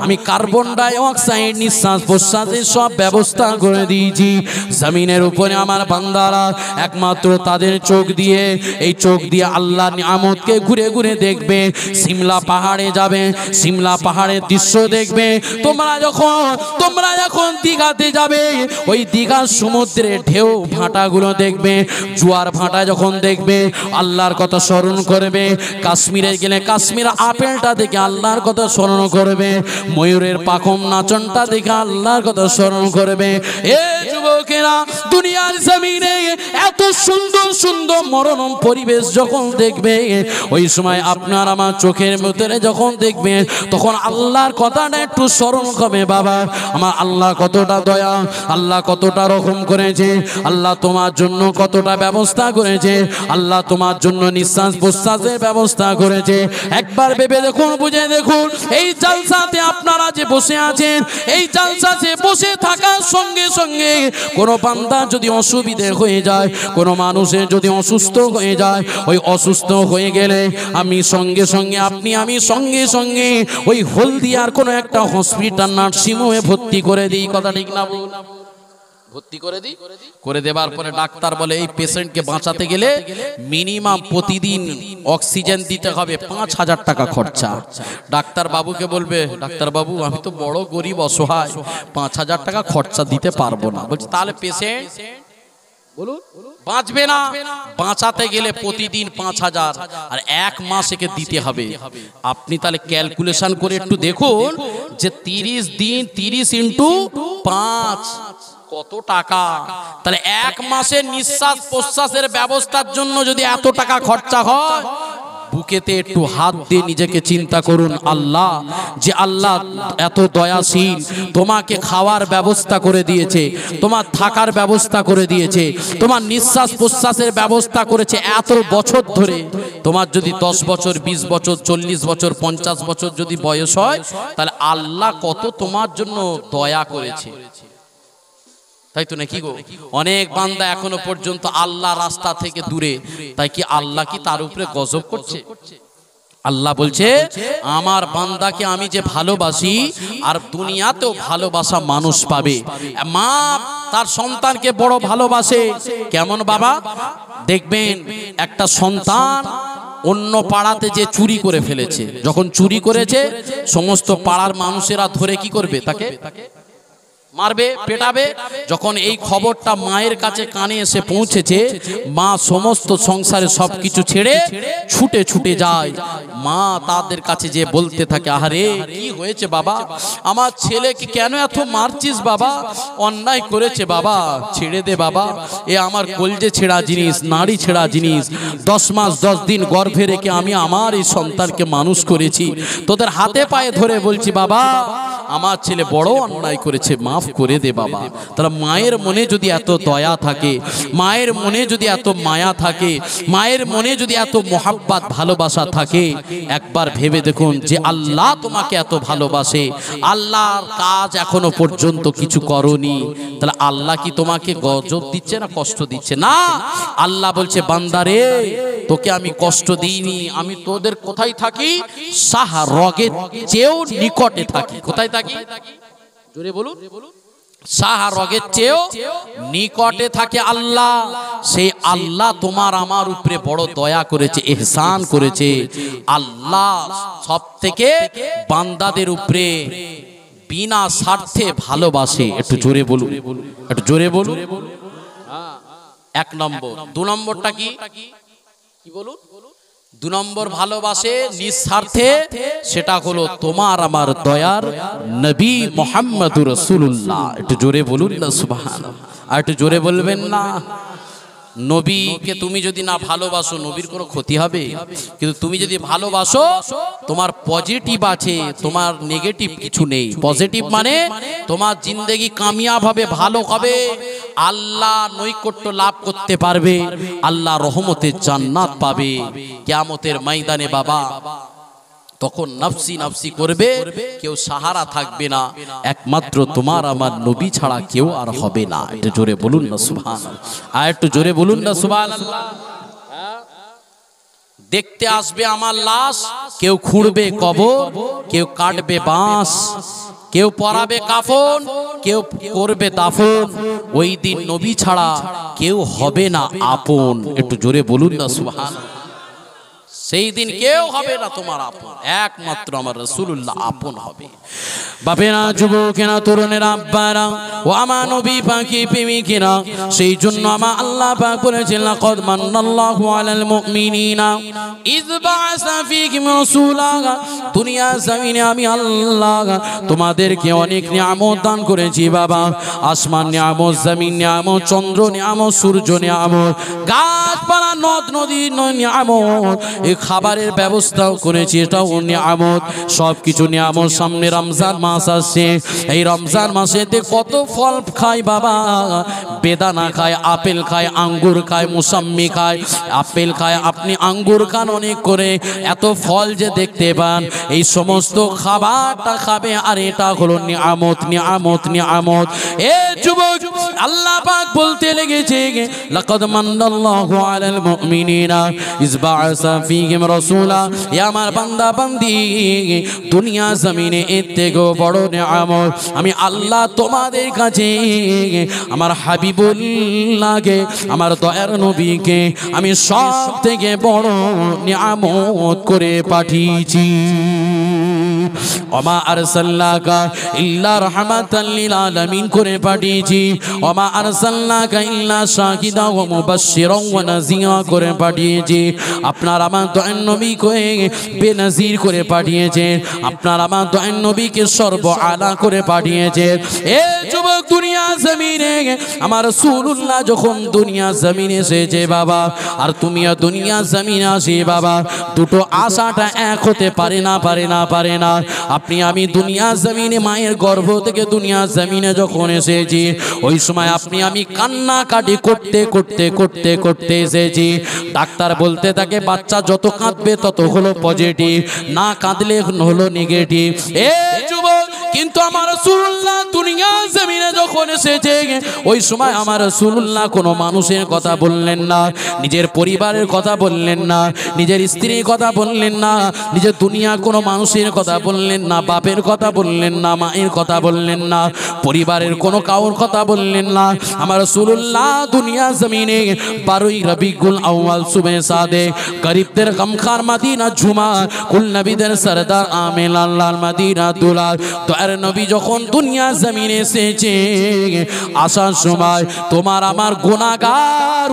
আমি কার্বন ডাই অক্সাইড নিঃশ্বাস প্রশ্বাসের সব ব্যবস্থা করে দিয়েছি। জমিনের উপরে আমার বান্দারা একমাত্র তাদের চোখ দিয়ে, এই চোখ দিয়ে আল্লাহর নিয়ামতকে ঘুরে ঘুরে দেখবে। সিমলা পাহাড়ে যাবে, সিমলা পাহাড়ের দৃশ্য দেখবে। তোমরা যখন দীঘাতে যাবে, ওই দীঘার সমুদ্রে ঢেউ ভাটাগুলো দেখবে, জোয়ার ভাটা যখন দেখবে আল্লাহর কথা স্মরণ করবে। কাশ্মীরে গেলে কাশ্মীর আপেলটা দেখে আল্লাহর কথা স্মরণ করবে, ময়ূরের পাখম নাচনটা দেখে আল্লাহর কথা স্মরণ করবে। এ যুবকেরা, দুনিয়ার জমিনে এত সুন্দর সুন্দর মনোরম পরিবেশ যখন দেখবে, ওই সময় আপনার আমার চোখের ভিতরে যখন দেখবে, তখন আল্লাহর কথাটা একটু স্মরণ হবে। বাবা, আমার আল্লাহ কতটা দয়া, আল্লাহ কতটা রকম করেছে, আল্লাহ তোমার জন্য কতটা ব্যবস্থা করেছে, আল্লাহ তোমার জন্য নিঃশ্বাস প্রশ্বাসের ব্যবস্থা করেছে। একবার ভেবে দেখুন, বুঝে দেখুন, এই জালসাতে আপনারা যে বসে আছেন, এই জালসাতে বসে থাকার সঙ্গে সঙ্গে কোনো বান্দা যদি অসুবিধে হয়ে যায়, কোনো মানুষের যদি অসুস্থ হয়ে যায়, ওই অসুস্থ হয়ে গেলে আমি সঙ্গে সঙ্গে, আমি সঙ্গে সঙ্গে ওই হলদিয়ার কোনো একটা হসপিটাল নার্সিংহোমে ভর্তি করে দিই। কথা ঠিক না? ভর্তি করে দিই, করে দেবার পরে ডাক্তার বলে এই পেশেন্টকে বাঁচাতে গেলে মিনিমাম প্রতিদিন অক্সিজেন দিতে হবে ৫,০০০ টাকা খরচা। ডাক্তার বাবুকে বলবে, ডাক্তার বাবু আমি তো বড় গরিব অসহায়, ৫,০০০ টাকা খরচা দিতে পারবো না। বলছে তাহলে পেশেন্ট বাঁচবে না। বাঁচাতে গেলে প্রতিদিন 5000 আর এক মাস একে দিতে হবে। আপনি তাহলে ক্যালকুলেশন করে একটু দেখুন যে 30 দিন 30 ইন্টু 5 কত টাকা। তাহলে এক মাসের নিঃশ্বাস প্রশ্বাসের ব্যবস্থার জন্য যদি এত টাকা খরচা হয়, বুকেতে একটু হাত দিয়ে নিজেকে চিন্তা করুন, আল্লাহ যে আল্লাহ এত দয়াশীল, তোমাকে খাওয়ার ব্যবস্থা করে দিয়েছে, তোমার থাকার ব্যবস্থা করে দিয়েছে, তোমার নিঃশ্বাস প্রশ্বাসের ব্যবস্থা করেছে এত বছর ধরে। তোমার যদি 10 বছর 20 বছর 40 বছর 50 বছর যদি বয়স হয়, তাহলে আল্লাহ কত তোমার জন্য দয়া করেছে, তাই তো নাকি গো? অনেক বান্দা এখনো পর্যন্ত আল্লাহ রাস্তা থেকে দূরে, তাই কি আল্লাহ কি তার উপরে গজব করছে? আল্লাহ বলছে আমার বান্দাকে আমি যে ভালোবাসি, আর দুনিয়াতেও ভালোবাসা মানুষ পাবে। মা তার সন্তানকে বড় ভালোবাসে। কেমন বাবা? দেখবেন একটা সন্তান অন্য পাড়াতে যে চুরি করে ফেলেছে, যখন চুরি করেছে সমস্ত পাড়ার মানুষেরা ধরে কি করবে? তাকে মারবে, পেটাবে। যখন এই খবরটা মায়ের কাছে কানে এসে পৌঁছেছে, মা সমস্ত সংসারে সবকিছু ছেড়ে ছুটে ছুটে যায়। মা তাদের কাছে যে বলতে থাকে, আহারে কি হয়েছে বাবা, আমার ছেলেকে কেন এত মারছিস বাবা? অন্যায় করেছে বাবা, ছেড়ে দে বাবা, এ আমার কলজে ছেঁড়া জিনিস, নাড়ি ছেঁড়া জিনিস। 10 মাস 10 দিন গর্ভে রেখে আমি আমার এই সন্তানকে মানুষ করেছি, তোদের হাতে পায়ে ধরে বলছি বাবা, আমার ছেলে বড় অন্যায় করেছে, মাফ করে দে বাবা। তারা মায়ের মনে যদি এত দয়া থাকে, মায়ের মনে যদি এত মায়া থাকে, মায়ের মনে যদি এত মোহাব্বত ভালোবাসা থাকে, একবার ভেবে দেখুন যে আল্লাহ তোমাকে এত ভালোবাসে, আল্লাহর কাজ এখনো পর্যন্ত কিছু করনি, তাহলে আল্লাহ কি তোমাকে গজব দিচ্ছে না কষ্ট দিচ্ছে? না, আল্লাহ বলছে বান্দারে তোকে আমি কষ্ট দিইনি, আমি তোদের কোথায় থাকি? শাহরগের চেয়েও নিকটে থাকি। কোথায় থাকি? জোরে বলুন। শাহরগের চেয়েও নিকটে থাকে আল্লাহ। সেই আল্লাহ তোমার আমার উপরে বড় দয়া করেছে, ইহসান করেছে। আল্লাহ সব থেকে বান্দাদের উপরে বিনা স্বার্থে ভালোবাসে। একটু জোরে বলুন, একটু জোরে বলুন। 1 নম্বর। 2 নম্বরটা কি? কি বলুন? 2 নম্বর ভালোবাসে নিঃস্বার্থে, সেটা হলো তোমার আমার দয়ার নবী মুহাম্মদুর রাসূলুল্লাহ। একটু জোরে বলুন না সুবহানাল্লাহ। আর একটু জোরে বলবেন না। নবীকে তুমি যদি না ভালোবাসো, নবীর কোনো ক্ষতি হবে? কিন্তু তুমি যদি ভালোবাসো, তোমার পজিটিভ আছে, তোমার নেগেটিভ কিছু নেই। পজিটিভ মানে তোমার জিন্দেগি কামিয়াব হবে, ভালো হবে, আল্লাহ নৈকট্য লাভ করতে পারবে, আল্লাহ রহমতের জান্নাত পাবে কিয়ামতের ময়দানে বাবা। তখন নফসি নফসি করবে, কেউ সাহারা থাকবে না, একমাত্র তোমার আমার নবী ছাড়া কেউ আর হবে না। একটু জোরে বলুন না সুবহানাল্লাহ। আর একটু জোরে বলুন না সুবহানাল্লাহ। দেখতে আসবে আমার লাশ, কেউ খুঁড়বে কবর, কেউ কাটবে বাঁশ, কেউ পরাবে কাফন, কেউ করবে দাফন। ওই দিন নবী ছাড়া কেউ হবে না আপন। একটু জোরে বলুন না সুবহানাল্লাহ। সেই দিন কেউ হবে না তোমার আপন, একমাত্র আমার রাসূলুল্লাহ আপন হবে। বাপেরা, যুবকেরা, তরুণেরা, আব্বারা ও আমার নবী পাকি প্রেমিকেরা, সেই জন্য আমার আল্লাহ পাক বলেছেন, লাকাদ মান্নাল্লাহু আলাল মুমিনিনা ইয বাআসা ফীহিম রাসূলা। দুনিয়া জমিনে আমি আল্লাহ তোমাদেরকে অনেক নিয়ামত দান করেছি বাবা। আসমান নিয়ামত, জমিন নিয়ামত, চন্দ্র নিয়ামত, সূর্য নিয়ামত, গাছপালা, নদ নদী নিয়ামত, এই খাবারের ব্যবস্থাও করেছি, এটাও নিয়ামত। সবকিছু নিয়ামত। সামনে রমজান মাস আসছে, এই রমজান মাসেতে কত ফল খাই বাবা। বেদানা খায়, আপেল খায়, আঙ্গুর খায়, মুসাম্মি খায়। আপেল খায়, আপনি আঙ্গুর খান অনেক করে, এত ফল যে দেখতে পান, এই সমস্ত খাবারটা খাবে, আর এটা হলো নিয়ামত, নিয়ামত, নিয়ামত। এ যুবক, আল্লাহ পাক বলতে লেগেছে, লাকাদ মান্নাল্লাহু আলাল মুমিনিনা ইয বাআসা ফীহিম রাসূলা। এ আমার বান্দা বান্দি, দুনিয়া জমিনে এর থেকেও বড় নিয়ামত আমি আল্লাহ তোমাদের কাছে আমার হাবিবুল্লাহকে, আমার দয়ার নবীকে আমি সব থেকে বড় নিয়ামত করে পাঠিয়েছি। ওমা আরসালনাকা ইল্লা রাহমাতাল লিল আলামিন করে পাঠিয়েছি ওমা আরসালনাকা ইল্লা শাহিদা ওয়া মুবাশশিরান ওয়া নাযীরা করে পাঠিয়েছি আপনার আমার দয়ার নবীকে বেনজির করে পাঠিয়েছেন আপনার আমার দয়ার নবীকে সর্ব আলা করে পাঠিয়েছেন এ যুবক দুনিয়া জমিনে আমার রাসূলুল্লাহ যখন দুনিয়া জমিনে এসেছে বাবা আর তুমি দুনিয়া জমিনে আসি বাবা দুটো আশাটা এক হতে পারে না আপনি আমি দুনিয়া জমিনে মায়ের গর্ভ থেকে দুনিয়া জমিনে যখন এসেছি ওই সময় আপনি আমি কান্নাকাটি করতে এসেছি ডাক্তার বলতে থাকে বাচ্চা যত কাঁদবে তত হলো পজিটিভ না কাঁদলে হলো নেগেটিভ এ যুবক কিন্তু আমার রাসূলুল্লাহ দুনিয়া জমিনে যখন এসেছে ওই সময় আমার রাসূলুল্লাহ কোনো মানুষের কথা বললেন না নিজের পরিবারের কথা বললেন না নিজের স্ত্রীর কথা বললেন না নিজের দুনিয়া কোনো মানুষের কথা বললেন না বাপের কথা বললেন না মায়ের কথা বললেন না পরিবারের কোনো কাউর কথা বললেন না আমার রাসূলুল্লাহ দুনিয়া জমিনে 12ই রবিউল আউয়াল সুবে সাদে গরিবদের গমখার মদিনা ঝুমা কুল নবীদের সরদার আমিন আল্লাহর মদিনা দুলাল দয়ার নবী যখন দুনিয়া জমিনে এসেছে আসার সময় তোমার আমার গুনাহগার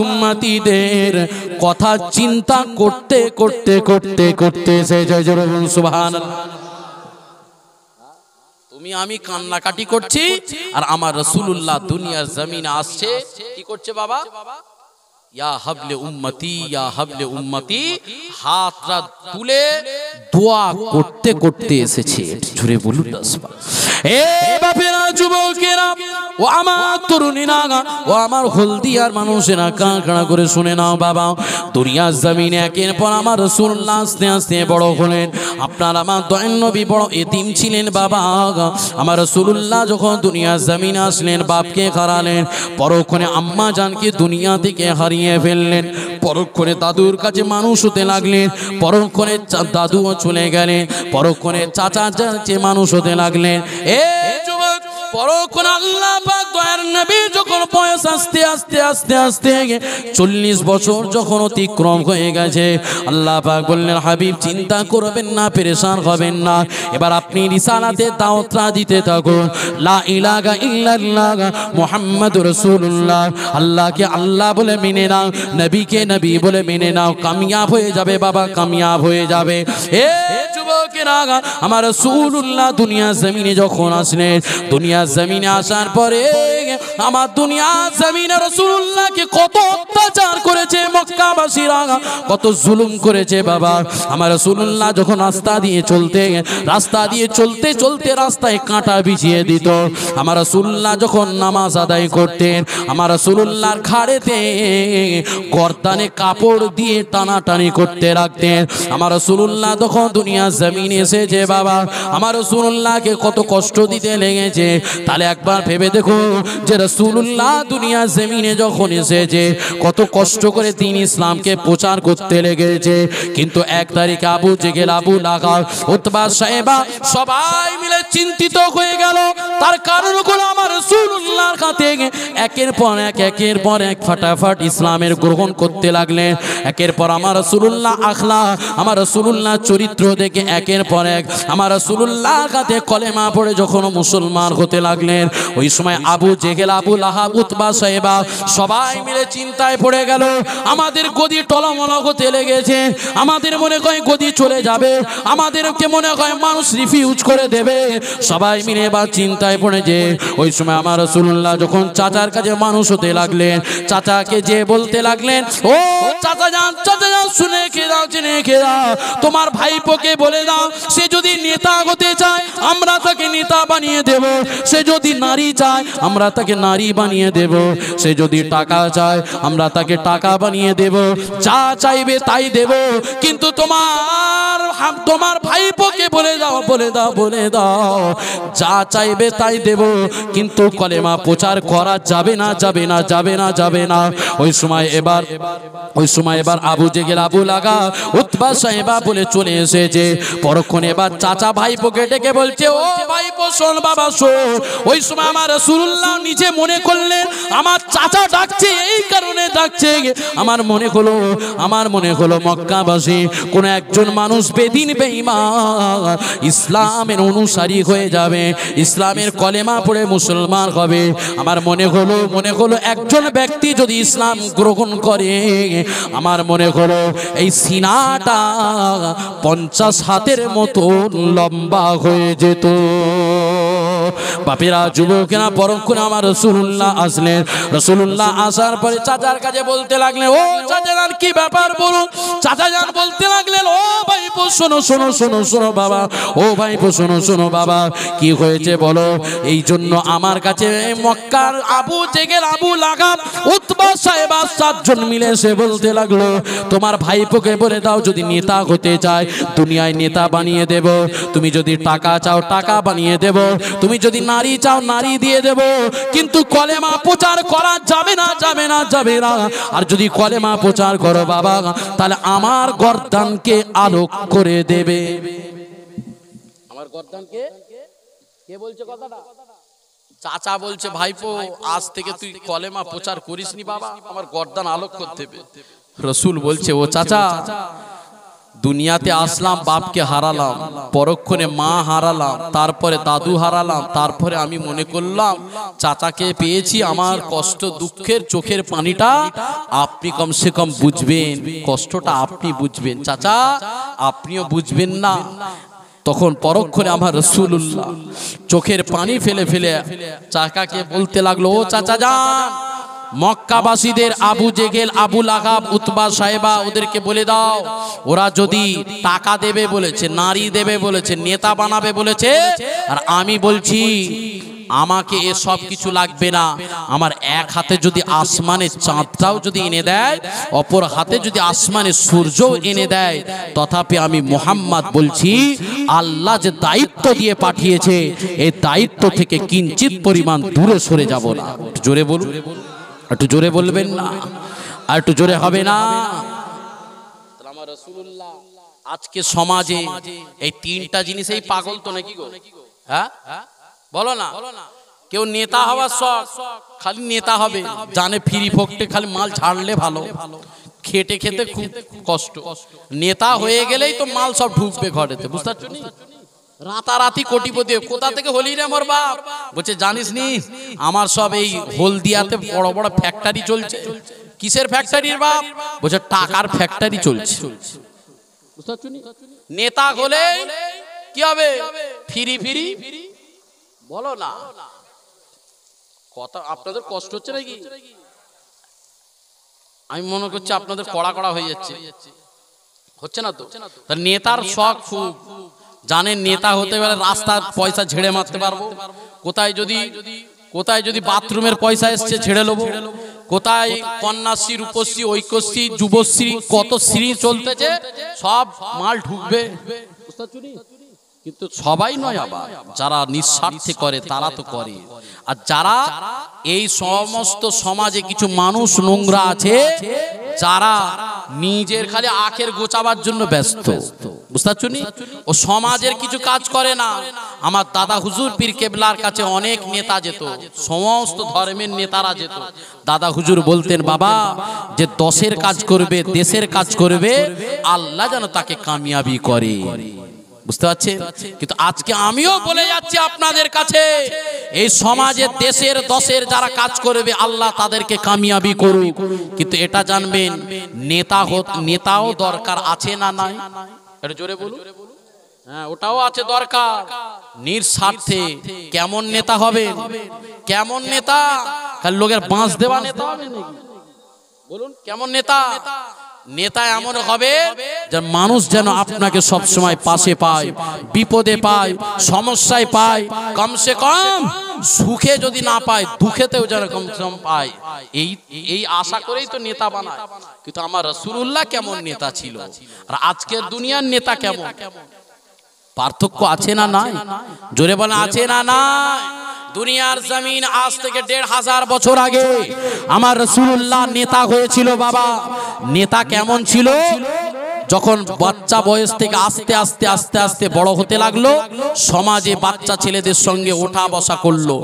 উম্মতিদের কথা চিন্তা করতে এসেছে সুবহানাল্লাহ তুমি আমি কান্নাকাটি করছি আর আমার রাসূলুল্লাহ দুনিয়ার জমিনে আসছে কি করছে বাবা ইয়া হাবলে উম্মতি হাতটা তুলে দোয়া করতে এসেছে জোরে বলুন এ বাপেরা যুবকেরা ও আমার তরুণীরা ও আমার হলদিয়ার মানুষেরা কাঁকড়া করে শুনে নাও বাবা দুনিয়ার জমিনে একের পর আমার রাসূলুল্লাহ আস্তে আস্তে বড় হলেন আপনার আমার দয়ার নবী বড় এতিম ছিলেন বাবা আমার রাসূলুল্লাহ যখন দুনিয়ার জমিনে আসলেন বাপকে হারালেন পরক্ষণে আম্মা জানকে দুনিয়া থেকে হারিয়ে ফেললেন পরক্ষণে দাদুর কাছে মানুষ হতে লাগলেন পরক্ষণে দাদুও চলে গেলেন পরক্ষণে চাচা কাছে মানুষ হতে লাগলেন এ যুবক পরক্ষণে আল্লাহ পাক দয়ার নবী যখন বয়স আস্তে 40 বছর যখন অতিক্রম হয়ে গেছে আল্লাহ পাক বললেন হাবিব চিন্তা করবেন না পেরেশান হবেন না এবার আপনি রিসালাতে দাওয়াতটা দিতে থাকুন লা ইলাহা ইল্লাল্লাহ মুহাম্মাদুর রাসূলুল্লাহ আল্লাহকে আল্লাহ বলে মেনে নাও নবীকে নবী বলে মেনে নাও কামিয়াব হয়ে যাবে বাবা কামিয়াব হয়ে যাবে এ যুবকেরা আমার রাসূলুল্লাহ দুনিয়া জমিনে যখন আসলেন দুনিয়া জমিনে আসার পরে আমার দুনিয়া জমিনে রাসূলুল্লাহকে কত অত্যাচার করেছে মক্কাবাসীরা কত জুলুম করেছে বাবা আমার রাসূলুল্লাহ যখন রাস্তা দিয়ে চলতে রাস্তায় কাঁটা বিছিয়ে দিত আমার রাসূলুল্লাহ যখন নামাজ আদায় করতেন আমার রাসূলুল্লাহর ঘাড়েতে গর্দানে কাপড় দিয়ে টানাটানি করতে রাখতেন আমার রাসূলুল্লাহ যখন দুনিয়া জমিনে এসেছে বাবা আমার রাসূলুল্লাহকে কত কষ্ট দিতে লেগেছে তাহলে একবার ভেবে দেখো যে রাসূলুল্লাহ দুনিয়া জমিনে যখন এসেছে কত কষ্ট করে দ্বীন ইসলামকে প্রচার করতে লেগেছে কিন্তু এক তারিখে আবু জেহেল আবু লাহাব উতবা সাহেবা সবাই মিলে চিন্তিত হয়ে গেল তার কারণ হলো আমার রাসূলুল্লাহর কাছে একের পর এক ফাটাফাট ইসলামের গ্রহণ করতে লাগলেন একের পর আমার রাসূলুল্লাহ আখলাক আমার রাসূলুল্লাহ চরিত্র দেখে একের পর এক আমার রাসূলুল্লাহর কাছে কলেমা পড়ে যখন মুসলমান হতে লাগলেন ওই সময় আবু জেহেল আবু লাহাব উতবা সাহেবা সবাই মিলে চিন্তায় পড়ে গেল আমাদের গদি টলমল হতে লেগেছে আমাদের মনে হয় গদি চলে যাবে আমাদেরকে মনে হয় মানুষ রিফিউজ করে দেবে সবাই মিলে এবার চিন্তায় পড়েছে ওই সময় আমার রাসূলুল্লাহ যখন চাচার কাছে মানুষ হতে লাগলেন চাচাকে যে বলতে লাগলেন ও চাচা যান শুনে খেয়ে দাও তোমার ভাইপোকে বলে দাও সে যদি নেতা হতে চায় আমরা তাকে নেতা বানিয়ে দেব সে যদি নারী চায় আমরা তাকে নারী বানিয়ে দেব সে যদি টাকা চায় আমরা তাকে টাকা বানিয়ে দেব যা চাইবে তাই দেব কিন্তু তোমার ভাইপোকে বলে দাও যা চাইবে তাই দেব কিন্তু কলেমা প্রচার করা যাবে না ওই সময় এবার আবু জেহেল আবু লাহাব উতবা সাহেবা বলে চলে এসেছে পরক্ষণে এবার চাচা ভাইপোকে ডেকে বলছে ও ভাইপো শোন বাবা শোন ওই সময় আমার রাসূলুল্লাহ নিজে মনে করলেন আমার চাচা ডাকছে এই কারণে ডাকছে আমার মনে হলো মক্কাবাসী কোন একজন মানুষ বেদিন বেঈমান ইসলামের অনুসারী হয়ে যাবে, ইসলামের কলেমা পড়ে মুসলমান হবে। আমার মনে হলো একজন ব্যক্তি যদি ইসলাম গ্রহণ করে, আমার মনে হলো এই সিনাটা 50 হাতের মতো লম্বা হয়ে যেত। বাপেরা, যুবকেরা, পরক্ষণে আমার রাসূলুল্লাহ আসলেন। রাসূলুল্লাহ আসার পরে চাচার কাছে বলতে লাগলেন, ও চাচা জান কি ব্যাপার বলুন। চাচা জান বলতে লাগলেন, ও ভাইপো শোনো শোনো শোনো শোনো বাবা, ও ভাইপো শোনো শোনো বাবা, কি হয়েছে বলো। এই জন্য আমার কাছে মক্কার আবু জেহেল, আবু লাহাব, উতবা সাহেবা 7 জন মিলে এসে বলতে লাগলো, তোমার ভাইপোকে বলে দাও যদি নেতা হতে চায় দুনিয়ায় নেতা বানিয়ে দেব, তুমি যদি টাকা চাও টাকা বানিয়ে দেব, তুমি যদি নারী চাও নারী দিয়ে দেব, কিন্তু কলেমা প্রচার করা যাবে না যাবে না যাবে না। আর যদি কলেমা প্রচার করো বাবা, তাহলে আমার গর্দানকে আলোক করে দেবে। আমার গর্দানকে কে বলছে কথাটা? চাচা বলছে, ভাইপো আজ থেকে তুই কলেমা প্রচার করিসনি বাবা, আমার গর্দান আলোক করতে হবে। রাসূল বলছে, ও চাচা, দুনিয়াতে আসলাম বাপকে হারালাম, পরক্ষণে মা হারালাম, তারপরে দাদু হারালাম, তারপরে আমি মনে করলাম চাচাকে পেয়েছি, আমার কষ্ট দুঃখের চোখের পানিটা আপনি কমসে কম বুঝবেন, কষ্টটা আপনি বুঝবেন, চাচা আপনিও বুঝবেন না। তখন পরক্ষণে আমার রাসূলুল্লাহ চোখের পানি ফেলে ফেলে চাচাকে বলতে লাগলো, ও চাচা যান, মক্কাবাসীদের আবু জেহেল, আবু লাহাব, উতবা সাহেবা ওদেরকে বলে দাও, ওরা যদি টাকা দেবে বলেছে, নারী দেবে বলেছে, নেতা বানাবে বলেছে, আর আমি বলছি আমাকে এসব কিছু লাগবে না। আমার এক হাতে যদি আসমানের চাঁদটাও যদি এনে দেয়, অপর হাতে যদি আসমানের সূর্যও এনে দেয়, তথাপি আমি মুহাম্মদ বলছি আল্লাহ যে দায়িত্ব দিয়ে পাঠিয়েছে এই দায়িত্ব থেকে কিঞ্চিত পরিমাণ দূরে সরে যাব না। জোরে বলুন, একটু জোরে বলবেন না, আর একটু জোরে হবে না। আমার রাসূলুল্লাহ আজকে সমাজে এই 3টা জিনিসেই পাগল তো নাকি গো? হ্যাঁ বলো না, কেউ নেতা হওয়ার শখ, খালি নেতা হবে, জানে ফ্রি ফোকটে খালি মাল ছাড়লে ভালো, খেটে খেতে খুব কষ্ট, নেতা হয়ে গেলেই তো মাল সব ঢুকবে ঘরেতে, বুঝতে পারছো নি? রাতারাতি কোটিপতি কোথা থেকে হলি রে মোর বাপ? বলছে জানিস নি আমার সব এই হলদিয়াতে বড় বড় ফ্যাক্টরি চলছে। কিসের ফ্যাক্টরির বাপ? বলছে টাকার ফ্যাক্টরি চলছে। বুঝতে পারছো নি? নেতা হলে কি হবে? ফ্রি ফ্রি বলো না, কথা আপনাদের কষ্ট হচ্ছে নাকি? আমি মনে করছি আপনাদের কড়া কড়া হয়ে যাচ্ছে, হচ্ছে না তো? নেতার শখ খুব, জানেন নেতা হতে গেলে রাস্তার পয়সা ঝেড়ে মারতে পারবো, কোথায় যদি বাথরুমের পয়সা এসছে ঝেড়ে নেবো, কোথায় কন্যাশ্রী, রূপশ্রী, ঐক্যশ্রী, যুবশ্রী, কত শ্রী চলতেছে, সব মাল ঢুকবে। কিন্তু সবাই নয়, আবার যারা নিঃস্বার্থে করে তারা তো করে, আর যারা এই সমস্ত সমাজে কিছু মানুষ নোংরা আছে যারা নিজের খালি আখের গোছাবার জন্য ব্যস্ত, বুঝতে পারছো নি? ও সমাজের কিছু কাজ করে না। আমার দাদা হুজুর পীর কেবলার কাছে অনেক নেতা যেত, সমস্ত ধর্মের নেতারা যেত। দাদা হুজুর বলতেন, বাবা যে 10-এর কাজ করবে, দেশের কাজ করবে, আল্লাহ যেন তাকে কামিয়াবি করে, বুঝতে পারছেন? কিন্তু আজকে আমিও বলে যাচ্ছি আপনাদের কাছে, এই সমাজে দেশের 10-এর যারা কাজ করবে আল্লাহ তাদেরকে কামিয়াবি করুক, কিন্তু এটা জানবেন নেতাও দরকার আছে না নাই? এটা জোরে বলুন। হ্যাঁ, ওটাও আছে দরকার, নিঃস্বার্থে। কেমন নেতা হবে? কেমন নেতা? খালি লোকের বাঁশ দেওয়া নেতা হবে নাকি? বলুন কেমন নেতা? নেতা এমন হবে যে মানুষ যেন আপনাকে সব সময় পাশে পায়, বিপদে পায়, সমস্যায় পায়, কমসে কম সুখে যদি না পায় দুঃখেতেও যেন কমসে কম পায়, এই আশা করেই তো নেতা বানায়। কিন্তু আমার রাসূলুল্লাহ কেমন নেতা ছিল, আর আজকের দুনিয়ার নেতা কেমন? পার্থক্য আছে না নাই? জোরে বলেন, আছে না নাই? দুনিয়ার জমিন আজ থেকে 1500 বছর আগে আমার রাসূলুল্লাহ নেতা হয়েছিল। বাবা নেতা কেমন ছিল? যখন বাচ্চা বয়স থেকে আস্তে আস্তে আস্তে আস্তে বড় হতে লাগলো, সমাজে বাচ্চা ছেলেদের সঙ্গে ওঠা বসা করলো,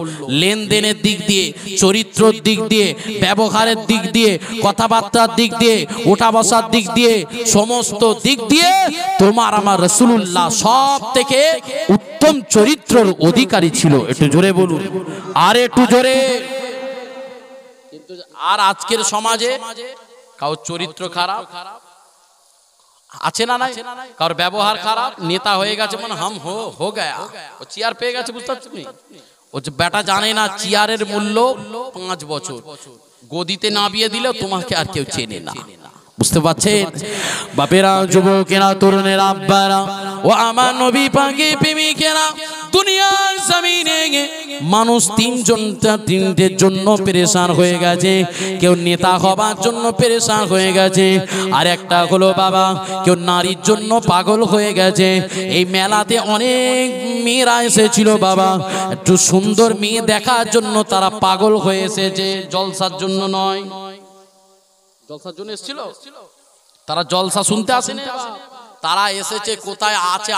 লেনদেনের দিক দিয়ে, চরিত্রের দিক দিয়ে, ব্যবহারের দিক দিয়ে, কথাবার্তার দিক দিয়ে, ওঠা বসার দিক দিয়ে, সমস্ত দিক দিয়ে তোমার আমার রাসূলুল্লাহ সব থেকে উত্তম চরিত্রের অধিকারী ছিল। একটু জোরে বলুন, আর একটু জোরে। কিন্তু আর আজকের সমাজে কারো চরিত্র খারাপ আছে না নাই, কারোর ব্যবহার খারাপ, নেতা হয়ে গেছে মানে হাম হো গায়া, ও চেয়ার পেয়ে গেছে, বুঝতে পারছেন? ও যে বেটা জানে না চেয়ারের মূল্য 5 বছর, গদিতে নামিয়ে দিলে তোমাকে আর কেউ চেনে না। বুঝতে পারছেন বাপেরা, যুবকেরা, তরুণেরা, আব্বারা ও আমার নবী পাকের প্রেমিকেরা, দুনিয়ার জমিনে মানুষ তিনটের জন্য পেরেশান হয়ে গেছে। কেউ নেতা হবার জন্য পেরেশান হয়ে গেছে, আর একটা হলো বাবা কেউ নারীর জন্য পাগল হয়ে গেছে। এই মেলাতে অনেক মেয়েরা এসেছিল বাবা, একটু সুন্দর মেয়ে দেখার জন্য তারা পাগল হয়ে এসেছে, জলসার জন্য নয়। জলসার জন্য এসেছিল, তারা জলসা শুনতে আসেনি, তারা এসেছে কোথায় আছে